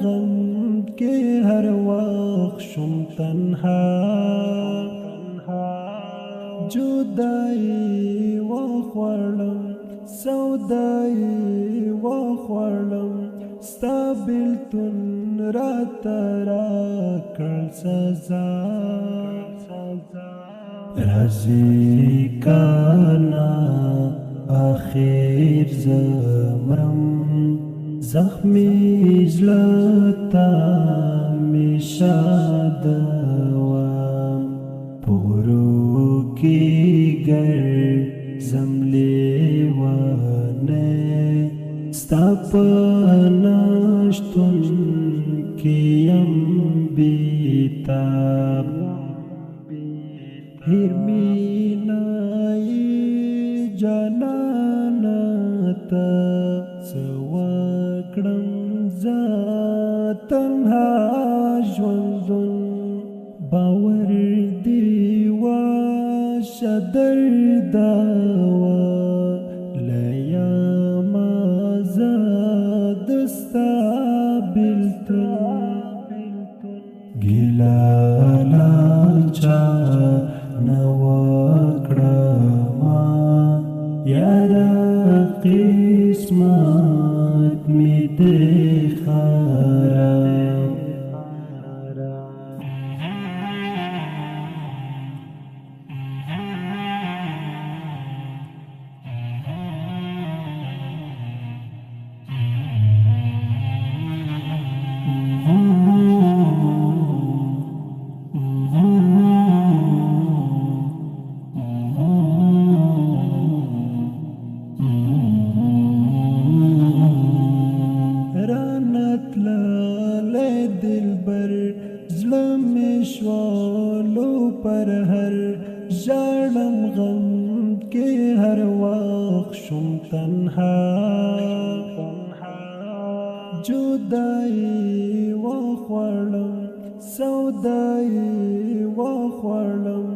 غم کې هر وخت شم تنها جدائی وخوړم سودائی وخوړم ستا بیلتون رات راکړ سزا راځي کانا آخر زمرم زخمی زلتا میشاد پورو کی گر زملیوانے ستاپناشتن کیم بیتاب هرمینای جانانتا سواکڑم ذاتنها ژوندون باور دیوا شدرداوا لیا مازادستا بیلتون گلالا چا نوکڑما یارا قسمت می دخارم دلبر ظلم شوالو پر هر ژړم غم کې هر وخت شم تنها جدائی وخوړم سودائی وخوړم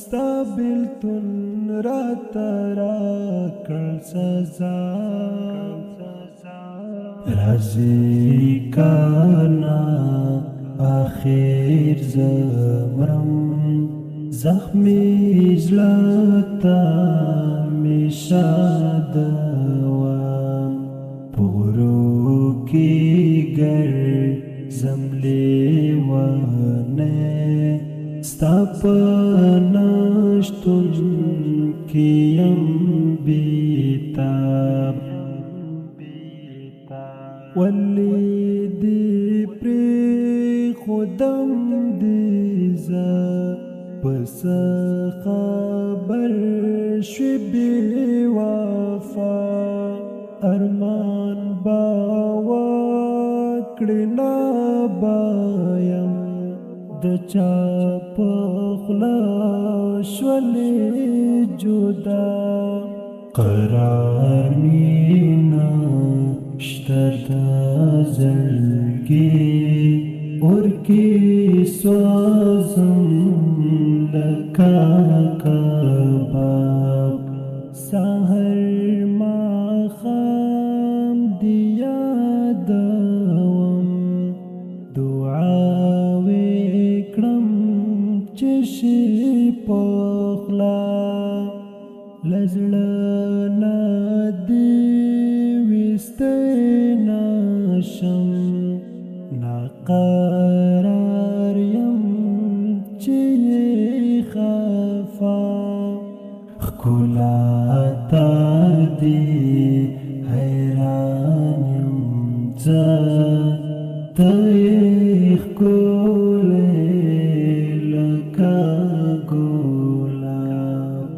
ستا بیلتون رات راکړ سزا راځي کانا آخر زمرم زخمی زلتا میشاد پورو کی گر زملیوانے ستاپناشتن کیم بیتاب ولی دی پری خودم دیزا پس خبر شوی بی وفا ارمان باوکړی نبایم د چا پخلا شولی جدا قرار مینا شتا زړګي اور کې سوزم لکه کباب سحر ماښام دی یادوم دعاوې کړم چې شي پخلا لزړه نه دی وستناشم ناقرار یم چې خفا ښکلا تا دی حیران یم زه ته یې ښکلې لکه ګلاب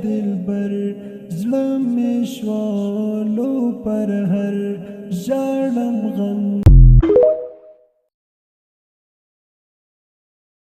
دلبر ظلم شوالو پر هر ژړم غم